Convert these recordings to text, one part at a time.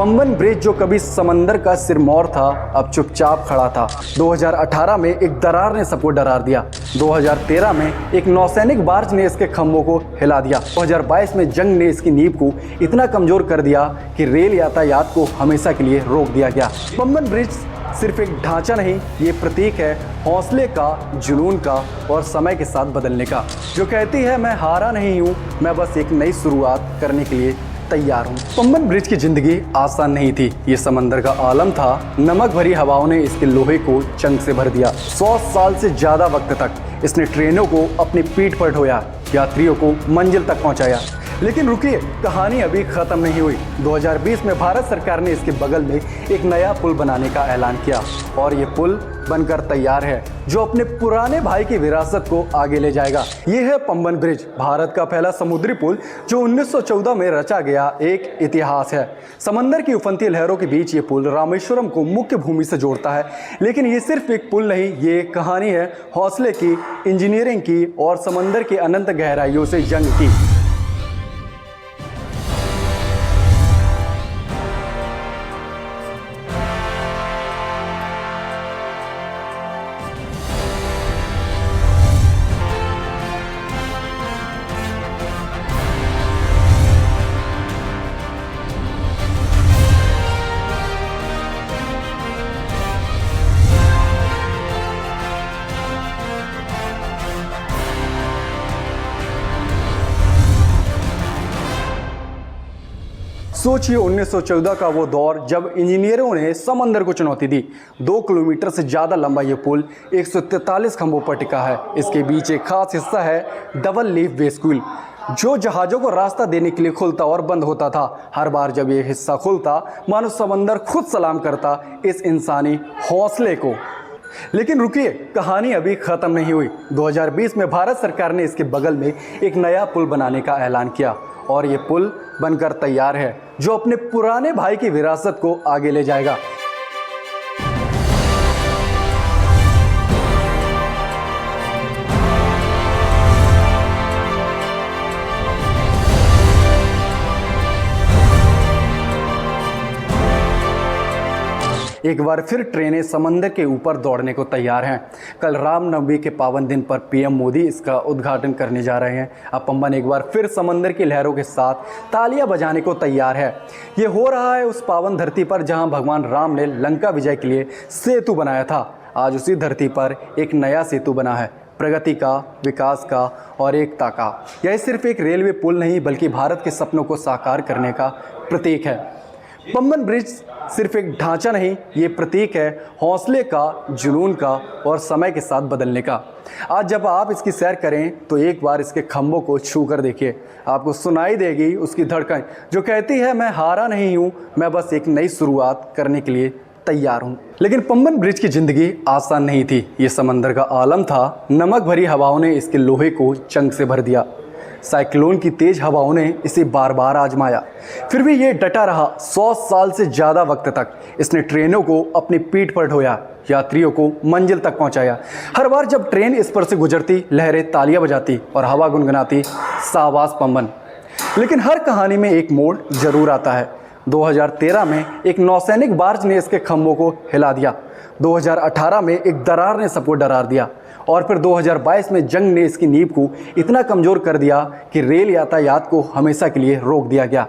Pamban bridge जो कभी समंदर का सिरमौर था, अब चुपचाप खड़ा था। 2018 में एक दरार ने सबको डरा दिया। 2013 में एक नौसैनिक बार्ज ने इसके खंभों को हिला दिया। 2022 में जंग ने इसकी नींव को इतना कमजोर कर दिया कि रेल यातायात को हमेशा के लिए रोक दिया गया। पंबन ब्रिज सिर्फ एक ढांचा नहीं, ये प्रतीक है हौसले का, जुनून का और समय के साथ बदलने का, जो कहती है मैं हारा नहीं हूँ, मैं बस एक नई शुरुआत करने के लिए तैयार हूँ। पंबन ब्रिज की जिंदगी आसान नहीं थी। ये समंदर का आलम था। नमक भरी हवाओं ने इसके लोहे को चंग से भर दिया। 100 साल से ज्यादा वक्त तक इसने ट्रेनों को अपनी पीठ पर ढोया, यात्रियों को मंजिल तक पहुंचाया। लेकिन रुकिए, कहानी अभी खत्म नहीं हुई। 2020 में भारत सरकार ने इसके बगल में एक नया पुल बनाने का ऐलान किया और ये पुल बनकर तैयार है, जो अपने पुराने भाई की विरासत को आगे ले जाएगा। ये है पंबन ब्रिज, भारत का पहला समुद्री पुल जो 1914 में रचा गया एक इतिहास है। समंदर की उफनती लहरों के बीच ये पुल रामेश्वरम को मुख्य भूमि से जोड़ता है। लेकिन ये सिर्फ एक पुल नहीं, ये एक कहानी है हौसले की, इंजीनियरिंग की और समंदर की अनंत गहराइयों से जंग की। सोचिए 1914 का वो दौर जब इंजीनियरों ने समंदर को चुनौती दी। 2 किलोमीटर से ज़्यादा लंबा ये पुल 143 खंभों पर टिका है। इसके बीच एक खास हिस्सा है डबल लीफ वेस्क्यूल, जो जहाज़ों को रास्ता देने के लिए खुलता और बंद होता था। हर बार जब ये हिस्सा खुलता, मानो समंदर खुद सलाम करता इस इंसानी हौसले को। लेकिन रुकिए, कहानी अभी खत्म नहीं हुई। 2020 में भारत सरकार ने इसके बगल में एक नया पुल बनाने का ऐलान किया और ये पुल बनकर तैयार है, जो अपने पुराने भाई की विरासत को आगे ले जाएगा। एक बार फिर ट्रेनें समंदर के ऊपर दौड़ने को तैयार हैं। कल रामनवमी के पावन दिन पर पीएम मोदी इसका उद्घाटन करने जा रहे हैं। अब पंबन एक बार फिर समंदर की लहरों के साथ तालियां बजाने को तैयार है। ये हो रहा है उस पावन धरती पर जहां भगवान राम ने लंका विजय के लिए सेतु बनाया था। आज उसी धरती पर एक नया सेतु बना है, प्रगति का, विकास का और एकता का। यह सिर्फ एक रेलवे पुल नहीं, बल्कि भारत के सपनों को साकार करने का प्रतीक है। पंबन ब्रिज सिर्फ एक ढांचा नहीं, ये प्रतीक है हौसले का, जुनून का और समय के साथ बदलने का। आज जब आप इसकी सैर करें तो एक बार इसके खंभों को छू कर देखिए। आपको सुनाई देगी उसकी धड़कन, जो कहती है मैं हारा नहीं हूँ, मैं बस एक नई शुरुआत करने के लिए तैयार हूँ। लेकिन पंबन ब्रिज की जिंदगी आसान नहीं थी। ये समंदर का आलम था। नमक भरी हवाओं ने इसके लोहे को चंग से भर दिया। साइक्लोन की तेज हवाओं ने इसे बार बार आजमाया, फिर भी ये डटा रहा। 100 साल से ज़्यादा वक्त तक इसने ट्रेनों को अपनी पीठ पर ढोया, यात्रियों को मंजिल तक पहुंचाया। हर बार जब ट्रेन इस पर से गुजरती, लहरें तालियां बजाती और हवा गुनगुनाती, शाबाश पंबन। लेकिन हर कहानी में एक मोड़ जरूर आता है। 2013 में एक नौसैनिक बार्ज ने इसके खंभों को हिला दिया। 2018 में एक दरार ने सबको डरा दिया और फिर 2022 में जंग ने इसकी नींव को इतना कमजोर कर दिया कि रेल यातायात को हमेशा के लिए रोक दिया गया।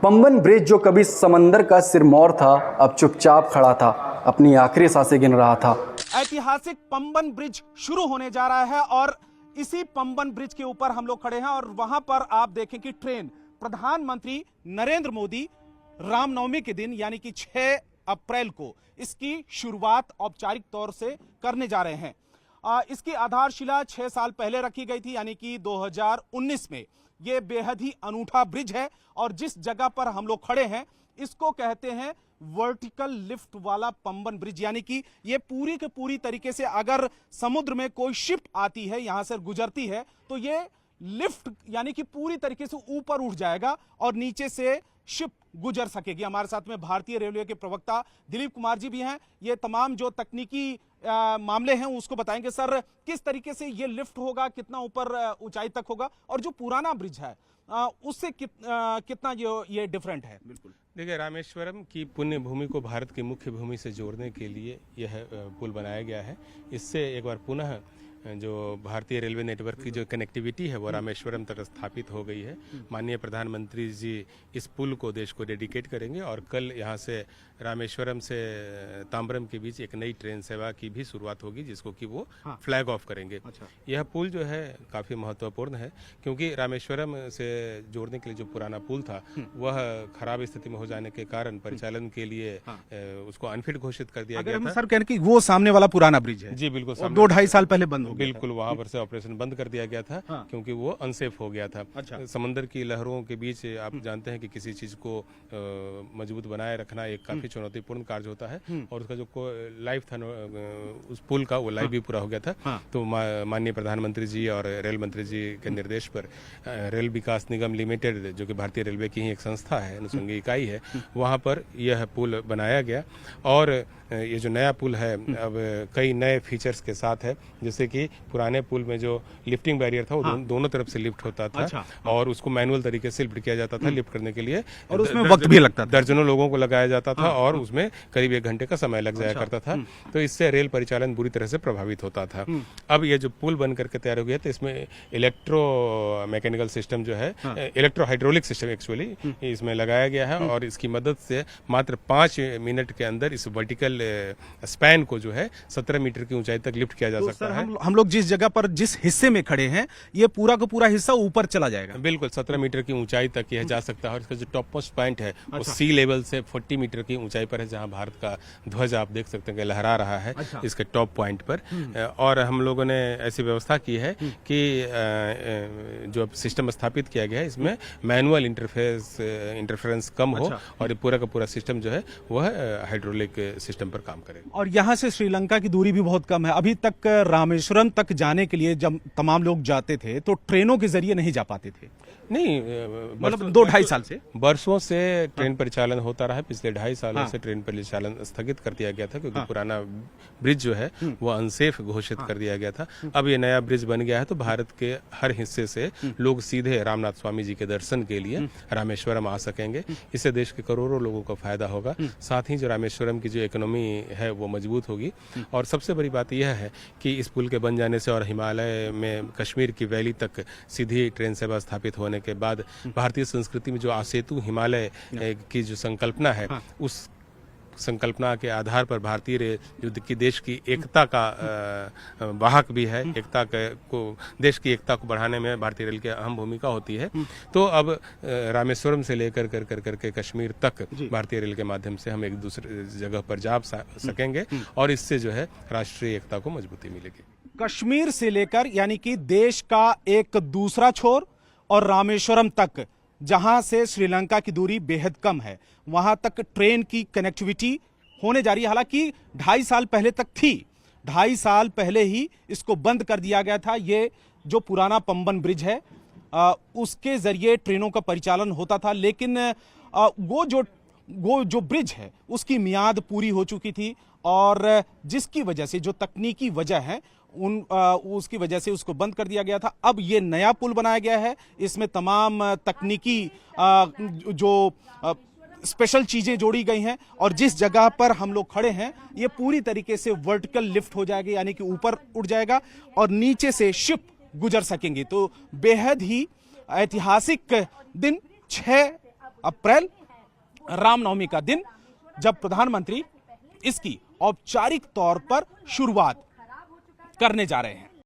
पंबन ब्रिज जो कभी समंदर का सिरमौर था, अब चुपचाप खड़ा था, अपनी आखिरी सांसें गिन रहा था। ऐतिहासिक पंबन ब्रिज शुरू होने जा रहा है और इसी पंबन ब्रिज के ऊपर हम लोग खड़े हैं और वहां पर आप देखें कि ट्रेन प्रधानमंत्री नरेंद्र मोदी रामनवमी के दिन यानी कि 6 अप्रैल को इसकी शुरुआत औपचारिक तौर से करने जा रहे हैं। इसकी आधारशिला 6 साल पहले रखी गई थी, यानी कि 2019 में। यह बेहद ही अनूठा ब्रिज है और जिस जगह पर हम लोग खड़े हैं इसको कहते हैं वर्टिकल लिफ्ट वाला पंबन ब्रिज, यानी कि ये पूरी के पूरी तरीके से अगर समुद्र में कोई शिप आती है, यहां से गुजरती है, तो ये लिफ्ट यानी कि पूरी तरीके से ऊपर उठ जाएगा और नीचे से शिप गुजर सकेगी। हमारे साथ में भारतीय रेलवे के प्रवक्ता दिलीप कुमार जी भी हैं। ये तमाम जो तकनीकी मामले हैं उसको बताएंगे। सर, किस तरीके से ये लिफ्ट होगा, कितना ऊपर ऊंचाई तक होगा, और जो पुराना ब्रिज है उससे कितना ये डिफरेंट है? बिल्कुल देखिए, रामेश्वरम की पुण्य भूमि को भारत की मुख्य भूमि से जोड़ने के लिए यह पुल बनाया गया है। इससे एक बार पुनः जो भारतीय रेलवे नेटवर्क की जो कनेक्टिविटी है वो रामेश्वरम तक स्थापित हो गई है। माननीय प्रधानमंत्री जी इस पुल को देश को डेडिकेट करेंगे और कल यहाँ से रामेश्वरम से ताम्बरम के बीच एक नई ट्रेन सेवा की भी शुरुआत होगी, जिसको कि वो फ्लैग ऑफ करेंगे। अच्छा। यह पुल जो है काफ़ी महत्वपूर्ण है, क्योंकि रामेश्वरम से जोड़ने के लिए जो पुराना पुल था वह खराब स्थिति में हो जाने के कारण परिचालन के लिए उसको अनफिट घोषित कर दिया गया था। सर कहने की वो सामने वाला पुराना ब्रिज है जी बिल्कुल, 2-2.5 साल पहले बंद हो गया बिल्कुल वहां पर से ऑपरेशन बंद कर दिया गया था क्योंकि वो अनसेफ हो गया था। अच्छा। समंदर की लहरों के बीच आप जानते हैं कि किसी चीज को मजबूत बनाए रखना एक काफी चुनौतीपूर्ण कार्य होता है, और उसका जो लाइफ था उस पुल का वो लाइफ भी पूरा हो गया था। तो माननीय प्रधानमंत्री जी और रेल मंत्री जी के निर्देश पर रेल विकास निगम लिमिटेड, जो कि भारतीय रेलवे की ही एक संस्था है, अनुषंगी इकाई है, वहां पर यह पुल बनाया गया। और ये जो नया पुल है अब कई नए फीचर्स के साथ है, जैसे कि पुराने पुल में जो लिफ्टिंग बैरियर था वो दोनों तरफ से लिफ्ट होता था। अच्छा। और उसको मैनुअल तरीके से लिफ्ट किया जाता था लिफ्ट करने के लिए, और उसमें वक्त भी लगता था, दर्जनों लोगों को लगाया जाता था और उसमें करीब 1 घंटे का समय लग जाया करता था। तो इससे रेल परिचालन बुरी तरह से प्रभावित होता था। अब ये जो पुल बन करके तैयार हो गया तो इसमें इलेक्ट्रो मैकेनिकल सिस्टम जो है, इलेक्ट्रो हाइड्रोलिक सिस्टम एक्चुअली इसमें लगाया गया है, और इसकी मदद से मात्र 5 मिनट के अंदर इस वर्टिकल स्पैन को जो है 17 मीटर की ऊंचाई तक लिफ्ट किया जा सकता है। हम लोग जिस जगह पर जिस हिस्से में खड़े हैं ये पूरा का पूरा हिस्सा ऊपर चला जाएगा। बिल्कुल 17 मीटर की ऊंचाई तक यह जा सकता है, और इसका जो टॉप मोस्ट पॉइंट है वो सी लेवल से 40 मीटर की ऊंचाई पर है, जहां भारत का ध्वज आप देख सकते हैं कि लहरा रहा है इसके टॉप पॉइंट पर। और हम लोगों ने ऐसी व्यवस्था की है कि जो सिस्टम स्थापित किया गया है इसमें मैनुअल इंटरफेरेंस कम हो, और ये पूरा का पूरा सिस्टम जो है वह हाइड्रोलिक सिस्टम पर काम करे। और यहाँ से श्रीलंका की दूरी भी बहुत कम है। अभी तक रामेश्वरम तक जाने के लिए जब तमाम लोग जाते थे तो ट्रेनों के जरिए नहीं जा पाते थे। नहीं, मतलब 2-2.5 साल से वर्षों से ट्रेन परिचालन होता रहा है। पिछले 2.5 सालों से ट्रेन परिचालन स्थगित कर दिया गया था, क्योंकि पुराना ब्रिज जो है वो अनसेफ घोषित कर दिया गया था। अब ये नया ब्रिज बन गया है तो भारत के हर हिस्से से लोग सीधे रामनाथ स्वामी जी के दर्शन के लिए रामेश्वरम आ सकेंगे। इससे देश के करोड़ों लोगों को फायदा होगा। साथ ही जो रामेश्वरम की जो इकोनॉमी है वो मजबूत होगी। और सबसे बड़ी बात यह है कि इस पुल के बन जाने से और हिमालय में कश्मीर की वैली तक सीधी ट्रेन सेवा स्थापित होने के बाद भारतीय संस्कृति में जो आसेतु हिमालय की जो संकल्पना है, उस संकल्पना के आधार पर भारतीय जो कि देश की एकता का वाहक भी है, देश की एकता को बढ़ाने में भारतीय रेल की अहम भूमिका होती है। तो अब रामेश्वरम से लेकर करके कश्मीर तक भारतीय रेल के माध्यम से हम एक दूसरे जगह पर जा सकेंगे, और इससे जो है राष्ट्रीय एकता को मजबूती मिलेगी। कश्मीर से लेकर यानी कि देश का एक दूसरा छोर और रामेश्वरम तक, जहां से श्रीलंका की दूरी बेहद कम है, वहां तक ट्रेन की कनेक्टिविटी होने जा रही है। हालांकि 2.5 साल पहले तक थी, 2.5 साल पहले ही इसको बंद कर दिया गया था। ये जो पुराना पंबन ब्रिज है उसके जरिए ट्रेनों का परिचालन होता था, लेकिन वो जो ब्रिज है उसकी मियाद पूरी हो चुकी थी, और जिसकी वजह से जो तकनीकी वजह है उसकी वजह से उसको बंद कर दिया गया था। अब ये नया पुल बनाया गया है, इसमें तमाम तकनीकी जो स्पेशल चीजें जोड़ी गई हैं, और जिस जगह पर हम लोग खड़े हैं ये पूरी तरीके से वर्टिकल लिफ्ट हो जाएगी, यानी कि ऊपर उठ जाएगा और नीचे से शिप गुजर सकेंगे। तो बेहद ही ऐतिहासिक दिन 6 अप्रैल रामनवमी का दिन, जब प्रधानमंत्री इसकी औपचारिक तौर पर शुरुआत करने जा रहे हैं।